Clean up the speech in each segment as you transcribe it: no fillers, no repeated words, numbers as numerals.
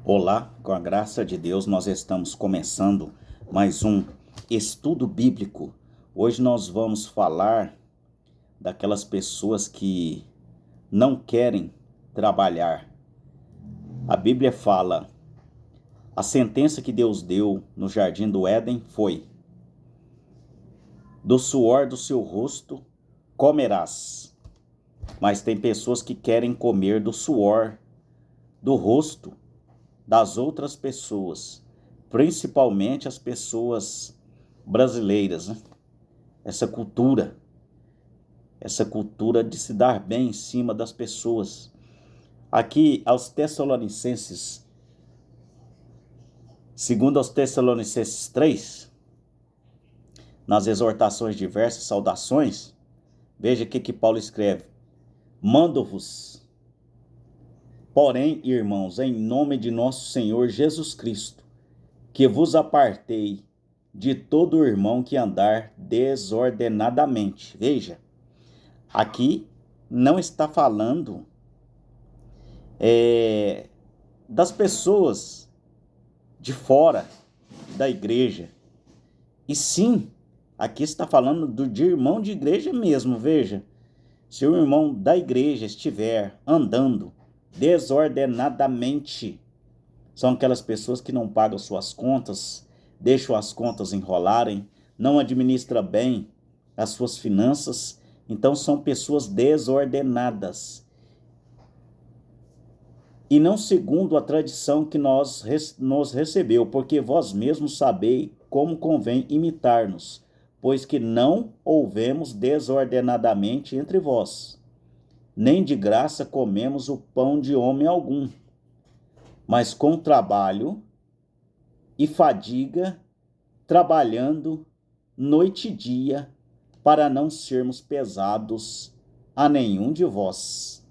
Olá, com a graça de Deus, nós estamos começando mais um estudo bíblico. Hoje nós vamos falar daquelas pessoas que não querem trabalhar. A Bíblia fala: a sentença que Deus deu no jardim do Éden foi: do suor do seu rosto comerás. Mas tem pessoas que querem comer do suor do rosto das outras pessoas, principalmente as pessoas brasileiras, né? Essa cultura de se dar bem em cima das pessoas. Aqui aos Tessalonicenses, segundo aos Tessalonicenses 3, nas exortações diversas, saudações, veja o que Paulo escreve: mando-vos, porém, irmãos, em nome de nosso Senhor Jesus Cristo, que vos apartei de todo irmão que andar desordenadamente. Veja, aqui não está falando das pessoas de fora da igreja, e sim, aqui está falando de irmão de igreja mesmo. Veja, se o irmão da igreja estiver andando desordenadamente, são aquelas pessoas que não pagam suas contas, deixam as contas enrolarem, não administram bem as suas finanças, então são pessoas desordenadas. E não segundo a tradição que nos recebeu, porque vós mesmos sabeis como convém imitar-nos, pois que não houvemos desordenadamente entre vós, nem de graça comemos o pão de homem algum, mas com trabalho e fadiga, trabalhando noite e dia, para não sermos pesados a nenhum de vós.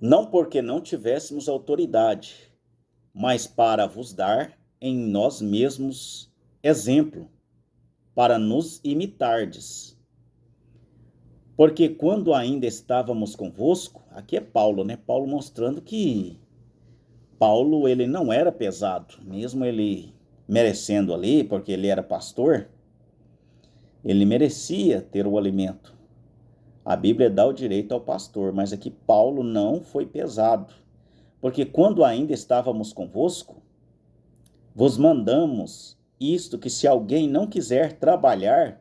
Não porque não tivéssemos autoridade, mas para vos dar em nós mesmos exemplo, para nos imitardes. Porque quando ainda estávamos convosco, aqui é Paulo, né? Paulo mostrando que Paulo, ele não era pesado, mesmo ele merecendo ali, porque ele era pastor, ele merecia ter o alimento. A Bíblia dá o direito ao pastor, mas aqui Paulo não foi pesado. Porque quando ainda estávamos convosco, vos mandamos isto, que se alguém não quiser trabalhar,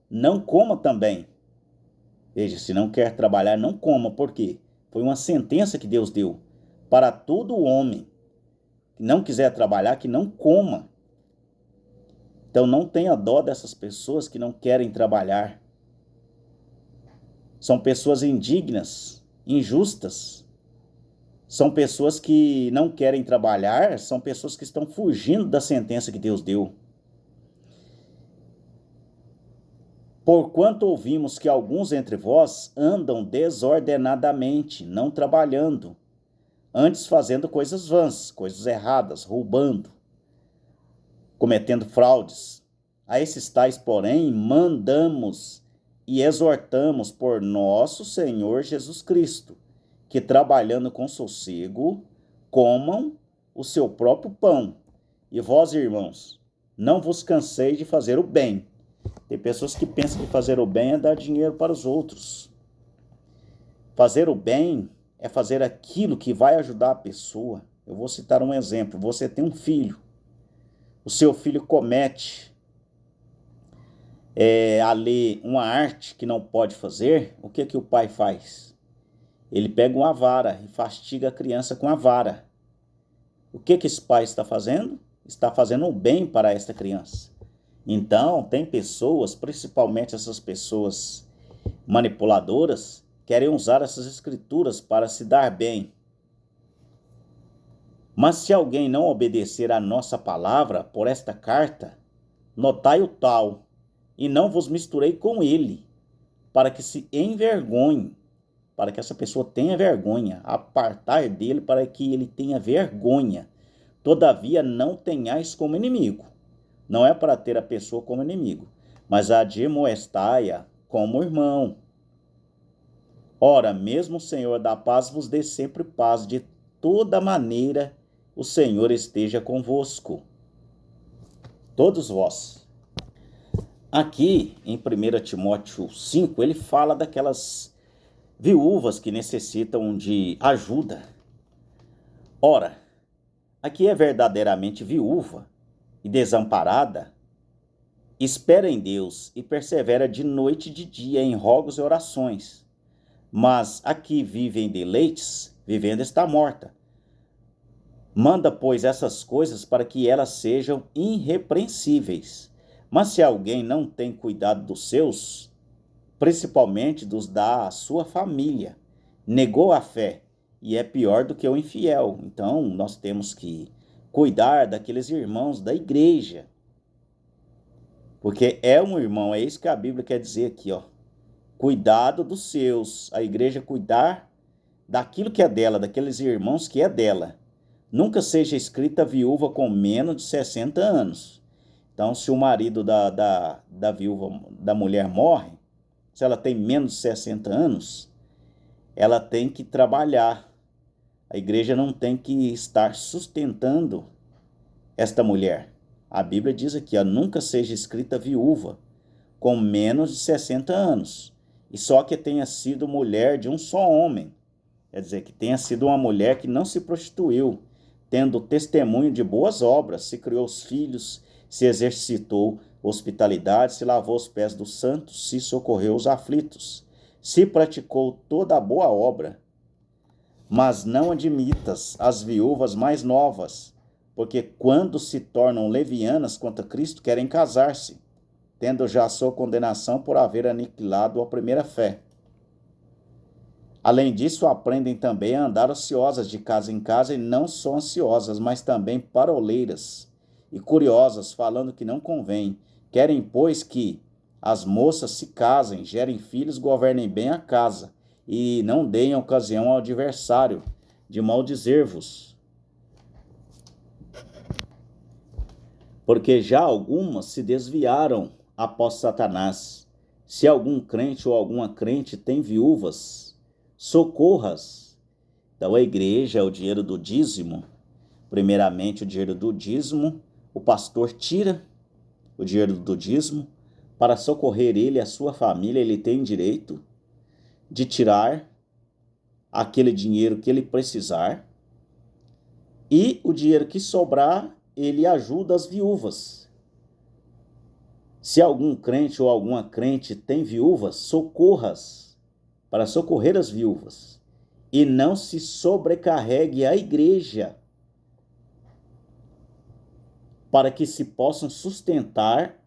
não coma também. Veja, se não quer trabalhar, não coma. Por quê? Foi uma sentença que Deus deu para todo homem que não quiser trabalhar, que não coma. Então não tenha dó dessas pessoas que não querem trabalhar. São pessoas indignas, injustas. São pessoas que não querem trabalhar, são pessoas que estão fugindo da sentença que Deus deu. Porquanto ouvimos que alguns entre vós andam desordenadamente, não trabalhando, antes fazendo coisas vãs, coisas erradas, roubando, cometendo fraudes. A esses tais, porém, mandamos e exortamos por nosso Senhor Jesus Cristo, que trabalhando com sossego, comam o seu próprio pão. E vós, irmãos, não vos canseis de fazer o bem. Tem pessoas que pensam que fazer o bem é dar dinheiro para os outros. Fazer o bem é fazer aquilo que vai ajudar a pessoa. Eu vou citar um exemplo. Você tem um filho. O seu filho comete ali uma arte que não pode fazer. O que o pai faz? Ele pega uma vara e castiga a criança com a vara. O que esse pai está fazendo? Está fazendo o bem para esta criança. Então, tem pessoas, principalmente essas pessoas manipuladoras, querem usar essas escrituras para se dar bem. Mas se alguém não obedecer à nossa palavra por esta carta, notai o tal, e não vos misturei com ele, para que se envergonhe, para que essa pessoa tenha vergonha, apartar dele para que ele tenha vergonha. Todavia não tenhais como inimigo. Não é para ter a pessoa como inimigo, mas admoestai-a como irmão. Ora, mesmo o Senhor da paz vos dê sempre paz, de toda maneira o Senhor esteja convosco, todos vós. Aqui em 1 Timóteo 5, ele fala daquelas viúvas que necessitam de ajuda. Ora, aqui é verdadeiramente viúva e desamparada, espera em Deus e persevera de noite e de dia em rogos e orações. Mas aqui vive em deleites, vivendo está morta. Manda, pois, essas coisas para que elas sejam irrepreensíveis. Mas se alguém não tem cuidado dos seus, principalmente dos da sua família, negou a fé e é pior do que o infiel. Então, nós temos que cuidar daqueles irmãos da igreja, porque é um irmão, é isso que a Bíblia quer dizer aqui, ó. Cuidado dos seus, a igreja cuidar daquilo que é dela, daqueles irmãos que é dela. Nunca seja escrita viúva com menos de 60 anos. Então, se o marido da viúva, da mulher morre, se ela tem menos de 60 anos, ela tem que trabalhar. A igreja não tem que estar sustentando esta mulher. A Bíblia diz aqui, ó, nunca seja escrita viúva com menos de 60 anos. E só que tenha sido mulher de um só homem. Quer dizer, que tenha sido uma mulher que não se prostituiu, tendo testemunho de boas obras, se criou os filhos, se exercitou hospitalidade, se lavou os pés dos santos, se socorreu os aflitos, se praticou toda a boa obra. Mas não admitas as viúvas mais novas, porque quando se tornam levianas contra Cristo, querem casar-se, tendo já sua condenação por haver aniquilado a primeira fé. Além disso, aprendem também a andar ociosas de casa em casa, e não só ansiosas, mas também paroleiras e curiosas, falando que não convém. Querem, pois, que as moças se casem, gerem filhos, governem bem a casa, e não deem ocasião ao adversário de maldizer-vos. Porque já algumas se desviaram após Satanás. Se algum crente ou alguma crente tem viúvas, socorras. Então a igreja, o dinheiro do dízimo, primeiramente o dinheiro do dízimo, o pastor tira o dinheiro do dízimo para socorrer ele e a sua família. Ele tem direito de tirar aquele dinheiro que ele precisar, e o dinheiro que sobrar, ele ajuda as viúvas. Se algum crente ou alguma crente tem viúvas, socorras, para socorrer as viúvas, e não se sobrecarregue a igreja, para que se possam sustentar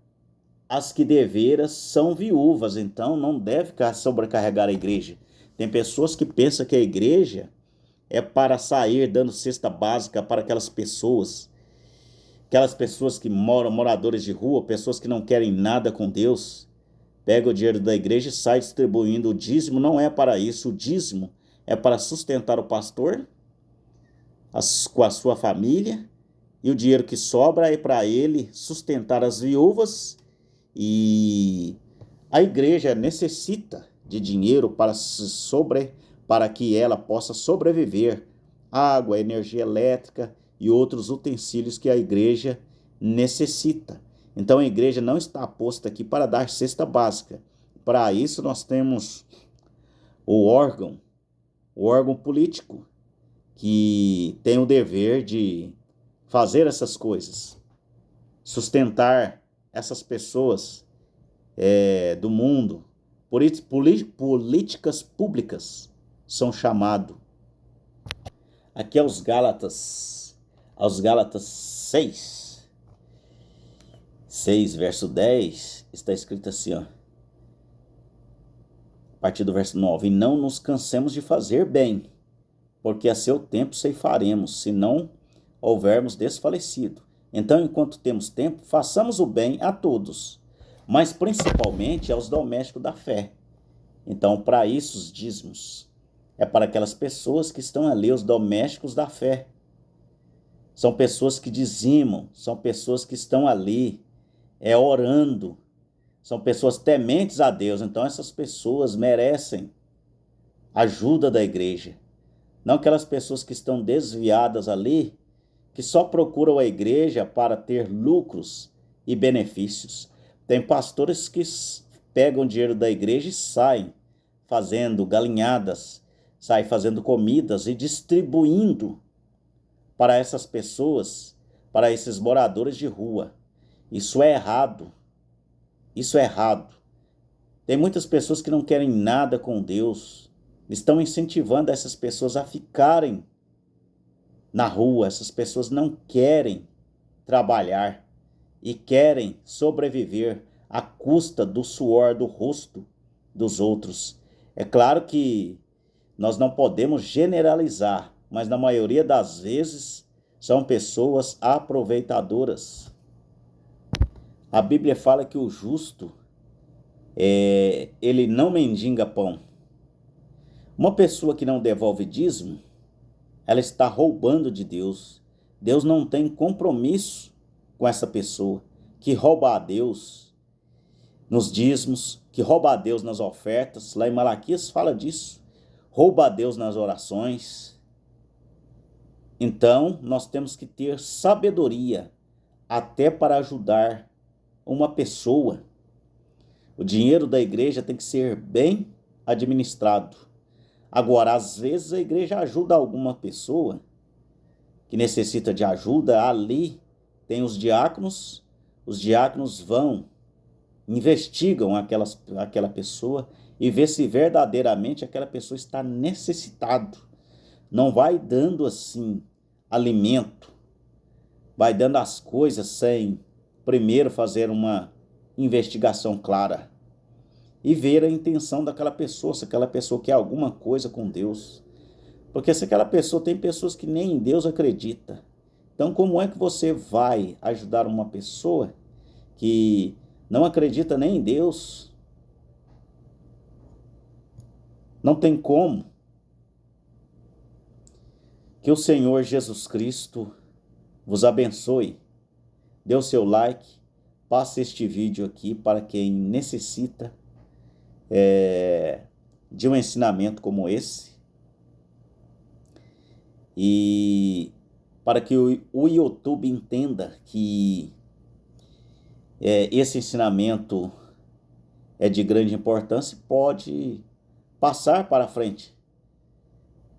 as que deveras são viúvas. Então não deve sobrecarregar a igreja. Tem pessoas que pensam que a igreja é para sair dando cesta básica para aquelas pessoas que moram, moradores de rua, pessoas que não querem nada com Deus. Pega o dinheiro da igreja e sai distribuindo. O dízimo não é para isso. O dízimo é para sustentar o pastor com a sua família, e o dinheiro que sobra é para ele sustentar as viúvas. E a igreja necessita de dinheiro para que ela possa sobreviver. Água, energia elétrica e outros utensílios que a igreja necessita. Então a igreja não está posta aqui para dar cesta básica. Para isso nós temos o órgão político, que tem o dever de fazer essas coisas, sustentar essas pessoas do mundo. Por isso, políticas públicas são chamados. Aqui aos Gálatas 6, verso 10, está escrito assim, ó, a partir do verso 9: e não nos cansemos de fazer bem, porque a seu tempo ceifaremos, se não houvermos desfalecido. Então, enquanto temos tempo, façamos o bem a todos, mas principalmente aos domésticos da fé. Então, para isso, os dízimos é para aquelas pessoas que estão ali, os domésticos da fé. São pessoas que dizimam, são pessoas que estão ali orando, são pessoas tementes a Deus. Então, essas pessoas merecem ajuda da igreja. Não aquelas pessoas que estão desviadas ali, que só procuram a igreja para ter lucros e benefícios. Tem pastores que pegam dinheiro da igreja e saem fazendo galinhadas, saem fazendo comidas e distribuindo para essas pessoas, para esses moradores de rua. Isso é errado. Isso é errado. Tem muitas pessoas que não querem nada com Deus. Estão incentivando essas pessoas a ficarem na rua. Essas pessoas não querem trabalhar e querem sobreviver à custa do suor do rosto dos outros. É claro que nós não podemos generalizar, mas na maioria das vezes são pessoas aproveitadoras. A Bíblia fala que o justo, ele não mendiga pão. Uma pessoa que não devolve dízimo, ela está roubando de Deus. Deus não tem compromisso com essa pessoa que rouba a Deus nos dízimos, que rouba a Deus nas ofertas. Lá em Malaquias fala disso. Rouba a Deus nas orações. Então, nós temos que ter sabedoria até para ajudar uma pessoa. O dinheiro da igreja tem que ser bem administrado. Agora, às vezes a igreja ajuda alguma pessoa que necessita de ajuda. Ali tem os diáconos vão, investigam aquela pessoa e vê se verdadeiramente aquela pessoa está necessitado. Não vai dando assim alimento, vai dando as coisas sem primeiro fazer uma investigação clara e ver a intenção daquela pessoa, se aquela pessoa quer alguma coisa com Deus. Porque se aquela pessoa, tem pessoas que nem em Deus acredita. Então, como é que você vai ajudar uma pessoa que não acredita nem em Deus? Não tem como. Que o Senhor Jesus Cristo vos abençoe. Dê o seu like, passe este vídeo aqui para quem necessita de um ensinamento como esse. E para que o YouTube entenda que esse ensinamento é de grande importância, pode passar para frente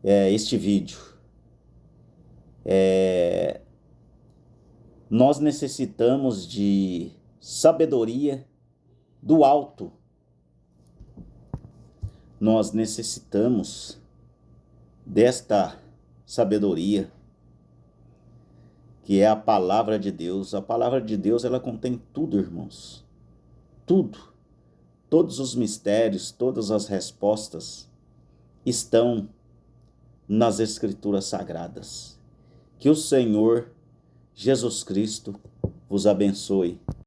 este vídeo. Nós necessitamos de sabedoria do alto. Nós necessitamos desta sabedoria, que é a palavra de Deus. A palavra de Deus, ela contém tudo, irmãos. Tudo. Todos os mistérios, todas as respostas estão nas Escrituras Sagradas. Que o Senhor Jesus Cristo vos abençoe.